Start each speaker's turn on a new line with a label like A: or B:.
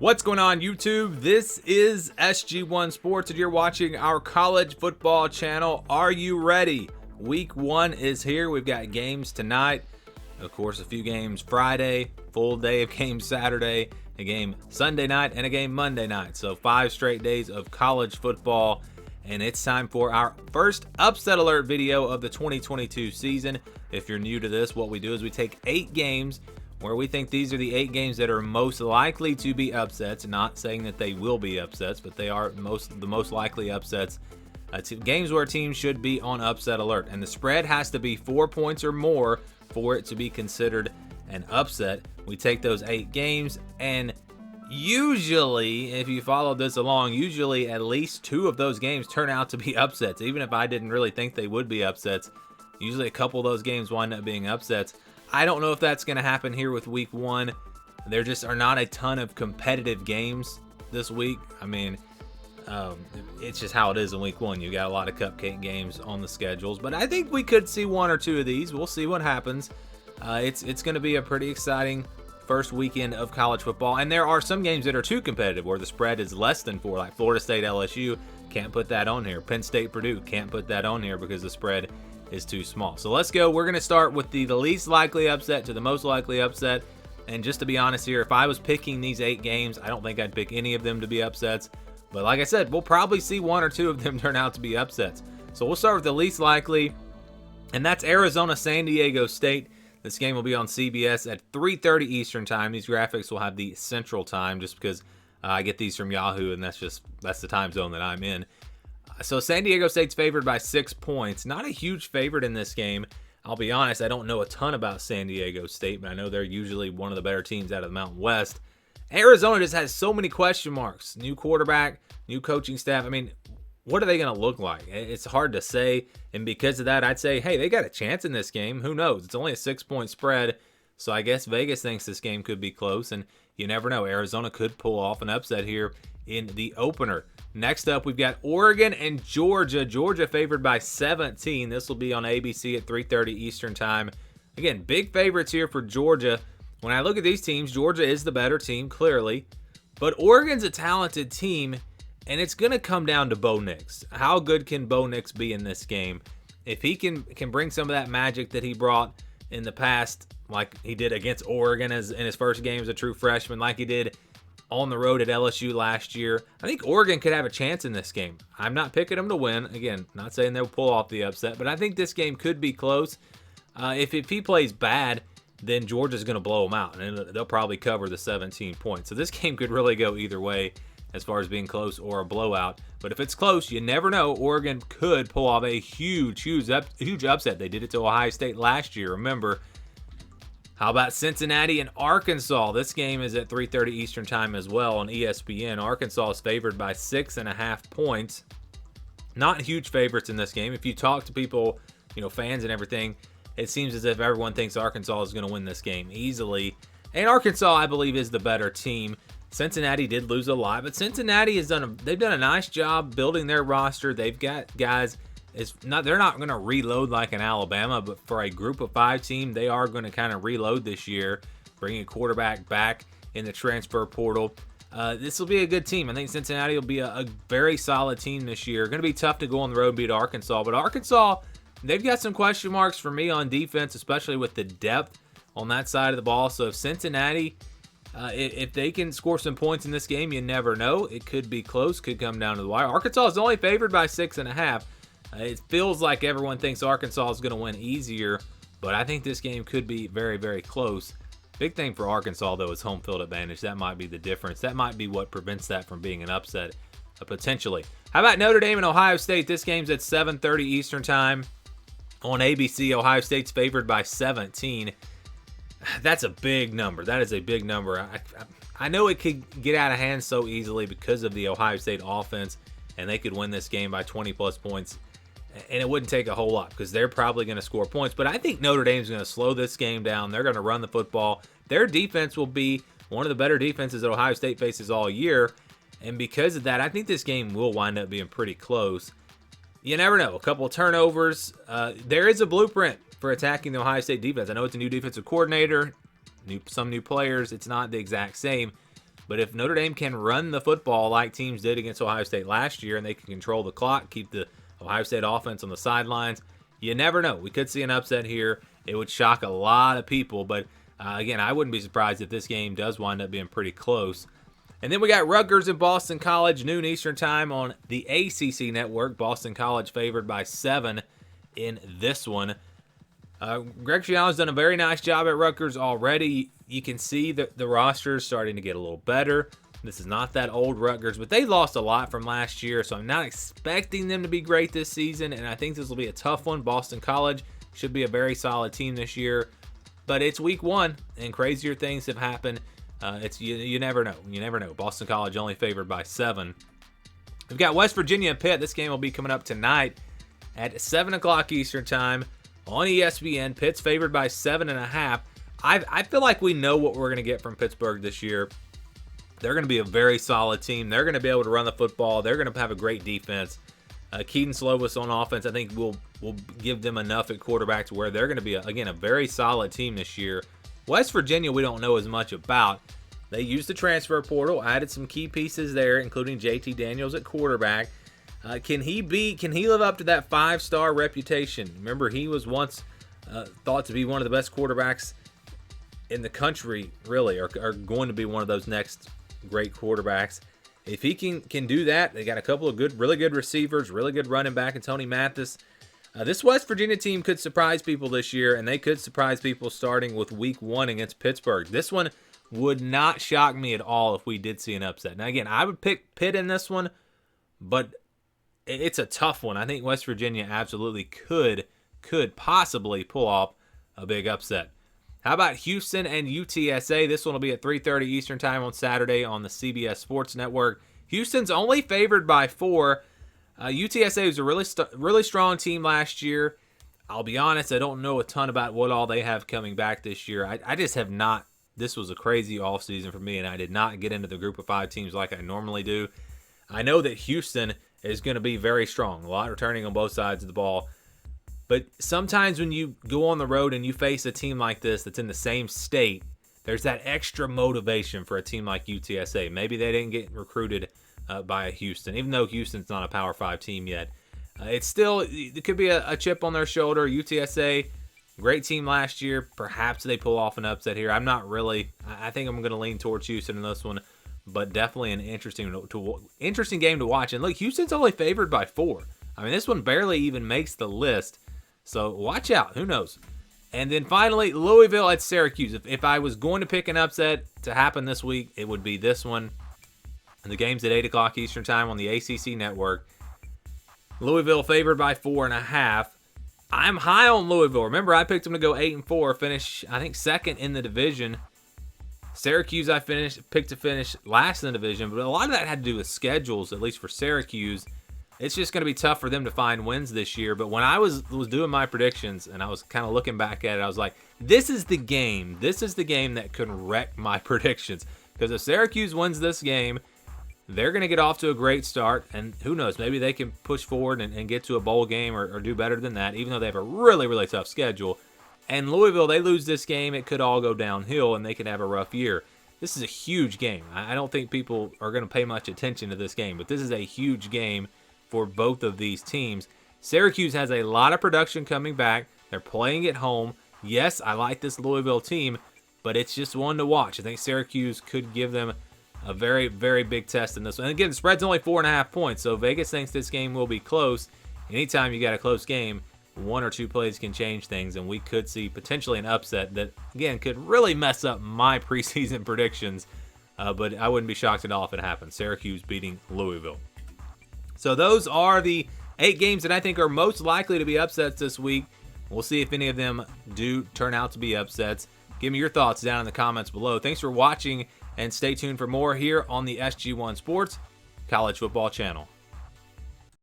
A: What's going on, YouTube? This is SG1 Sports, and you're watching our college football channel. Are you ready? Week 1 is here. We've got games tonight. Of course, a few games Friday, full day of games Saturday, a game Sunday night, and a game Monday night. So 5 straight days of college football, and it's time for our first upset alert video of the 2022 season. If you're new to this, what we do is we take 8 games where we think these are the 8 games that are most likely to be upsets. Not saying that they will be upsets, but they are the most likely upsets. Games where teams should be on upset alert, and the spread has to be 4 points or more for it to be considered an upset. We take those 8 games, and usually, if you follow this along, usually at least 2 of those games turn out to be upsets. Even if I didn't really think they would be upsets, usually a couple of those games wind up being upsets. I don't know if that's going to happen here with week 1. There just are not a ton of competitive games this week. I mean, it's just how it is in week 1. You got a lot of cupcake games on the schedules, but I think we could see 1 or 2 of these. We'll see what happens. It's going to be a pretty exciting first weekend of college football, and there are some games that are too competitive where the spread is less than 4, like Florida State LSU. Can't put that on here. Penn State Purdue, can't put that on here because the spread is too small. So let's go. We're going to start with the least likely upset to the most likely upset. And just to be honest here, if I was picking these 8 games, I don't think I'd pick any of them to be upsets. But like I said, we'll probably see 1 or 2 of them turn out to be upsets. So we'll start with the least likely, and that's Arizona-San Diego State. This game will be on CBS at 3:30 Eastern time. These graphics will have the Central time just because I get these from Yahoo, and that's the time zone that I'm in. So San Diego State's favored by 6 points. Not a huge favorite in this game. I'll be honest, I don't know a ton about San Diego State, but I know they're usually one of the better teams out of the Mountain West. Arizona just has so many question marks. New quarterback, new coaching staff. I mean, what are they going to look like? It's hard to say, and because of that, I'd say, hey, they got a chance in this game. Who knows? It's only a 6-point spread, so I guess Vegas thinks this game could be close, and you never know. Arizona could pull off an upset here in the opener. Next up, we've got Oregon and Georgia. Georgia favored by 17. This will be on ABC at 3:30 Eastern time. Again, big favorites here for Georgia. When I look at these teams, Georgia is the better team, clearly. But Oregon's a talented team, and it's going to come down to Bo Nix. How good can Bo Nix be in this game? If he can bring some of that magic that he brought in the past, like he did against Oregon in his first game as a true freshman, like he did on the road at LSU last year, I think Oregon could have a chance in this game. I'm not picking them to win. Again, not saying they'll pull off the upset, but I think this game could be close. If he plays bad, then Georgia's going to blow him out, and they'll probably cover the 17 points. So this game could really go either way as far as being close or a blowout. But if it's close, you never know. Oregon could pull off a huge upset. They did it to Ohio State last year, remember. How about Cincinnati and Arkansas? This game is at 3:30 Eastern time as well on ESPN. Arkansas is favored by 6.5 points. Not huge favorites in this game. If you talk to people, fans and everything, it seems as if everyone thinks Arkansas is going to win this game easily. And Arkansas, I believe, is the better team. Cincinnati did lose a lot, but Cincinnati they've done a nice job building their roster. They've got guys. They're not going to reload like in Alabama, but for a group of 5 team, they are going to kind of reload this year, bringing a quarterback back in the transfer portal. This will be a good team. I think Cincinnati will be a very solid team this year. Going to be tough to go on the road and beat Arkansas, but Arkansas, they've got some question marks for me on defense, especially with the depth on that side of the ball. So if Cincinnati, if they can score some points in this game, you never know. It could be close, could come down to the wire. Arkansas is only favored by 6.5. It feels like everyone thinks Arkansas is going to win easier, but I think this game could be very, very close. Big thing for Arkansas, though, is home field advantage. That might be the difference. That might be what prevents that from being an upset, potentially. How about Notre Dame and Ohio State? This game's at 7:30 Eastern time on ABC. Ohio State's favored by 17. That's a big number. That is a big number. I know it could get out of hand so easily because of the Ohio State offense, and they could win this game by 20-plus points. And it wouldn't take a whole lot because they're probably going to score points. But I think Notre Dame's going to slow this game down. They're going to run the football. Their defense will be one of the better defenses that Ohio State faces all year. And because of that, I think this game will wind up being pretty close. You never know. A couple of turnovers. There is a blueprint for attacking the Ohio State defense. I know it's a new defensive coordinator, some new players. It's not the exact same. But if Notre Dame can run the football like teams did against Ohio State last year, and they can control the clock, keep the Ohio State offense on the sidelines, you never know. We could see an upset here. It would shock a lot of people, but again, I wouldn't be surprised if this game does wind up being pretty close. And then we got Rutgers and Boston College, noon Eastern time on the ACC network. Boston College favored by 7 in this one. Greg Schiano's done a very nice job at Rutgers already. You can see that the roster is starting to get a little better. This is not that old Rutgers, but they lost a lot from last year, so I'm not expecting them to be great this season, and I think this will be a tough one. Boston College should be a very solid team this year, but it's week 1, and crazier things have happened. You never know. You never know. Boston College only favored by 7. We've got West Virginia and Pitt. This game will be coming up tonight at 7 o'clock Eastern time on ESPN. Pitt's favored by 7.5. I feel like we know what we're going to get from Pittsburgh this year. They're going to be a very solid team. They're going to be able to run the football. They're going to have a great defense. Keaton Slovis on offense, I think, will give them enough at quarterback to where they're going to be, again, a very solid team this year. West Virginia, we don't know as much about. They used the transfer portal, added some key pieces there, including JT Daniels at quarterback. Can he live up to that 5-star reputation? Remember, he was once thought to be one of the best quarterbacks in the country, really, or going to be one of those next great quarterbacks. If he can do that, they got a couple of really good receivers, really good running back, and Tony Mathis. This West Virginia team could surprise people this year, and they could surprise people starting with week 1 against Pittsburgh. This one would not shock me at all if we did see an upset. Now, again, I would pick Pitt in this one, but it's a tough one. I think West Virginia absolutely could possibly pull off a big upset. How about Houston and UTSA? This one will be at 3:30 Eastern time on Saturday on the CBS Sports Network. Houston's only favored by 4. UTSA was a really strong team last year. I'll be honest, I don't know a ton about what all they have coming back this year. I just have not. This was a crazy offseason for me, and I did not get into the group of 5 teams like I normally do. I know that Houston is going to be very strong, a lot returning on both sides of the ball. But sometimes when you go on the road and you face a team like this that's in the same state, there's that extra motivation for a team like UTSA. Maybe they didn't get recruited by Houston, even though Houston's not a Power 5 team yet. It could be a chip on their shoulder. UTSA, great team last year. Perhaps they pull off an upset here. I'm not really. I think I'm going to lean towards Houston in this one, but definitely an interesting game to watch. And look, Houston's only favored by 4. I mean, this one barely even makes the list. So watch out. Who knows? And then finally, Louisville at Syracuse. If I was going to pick an upset to happen this week, it would be this one. And the game's at 8 o'clock Eastern time on the ACC network. Louisville favored by 4.5. I'm high on Louisville. Remember, I picked them to go 8-4, finish, I think, second in the division. Syracuse, I picked to finish last in the division, but a lot of that had to do with schedules, at least for Syracuse. It's just going to be tough for them to find wins this year. But when I was doing my predictions and I was kind of looking back at it, I was like, this is the game. This is the game that could wreck my predictions. Because if Syracuse wins this game, they're going to get off to a great start. And who knows, maybe they can push forward and get to a bowl game or do better than that, even though they have a really, really tough schedule. And Louisville, they lose this game, it could all go downhill and they could have a rough year. This is a huge game. I don't think people are going to pay much attention to this game, but this is a huge game for both of these teams. Syracuse has a lot of production coming back. They're playing at home. Yes, I like this Louisville team, but it's just one to watch. I think Syracuse could give them a very, very big test in this one. And again, the spread's only 4.5 points, so Vegas thinks this game will be close. Anytime you got a close game, 1 or 2 plays can change things, and we could see potentially an upset that, again, could really mess up my preseason predictions. But I wouldn't be shocked at all if it happens. Syracuse beating Louisville. So those are the 8 games that I think are most likely to be upsets this week. We'll see if any of them do turn out to be upsets. Give me your thoughts down in the comments below. Thanks for watching, and stay tuned for more here on the SG1 Sports College Football Channel.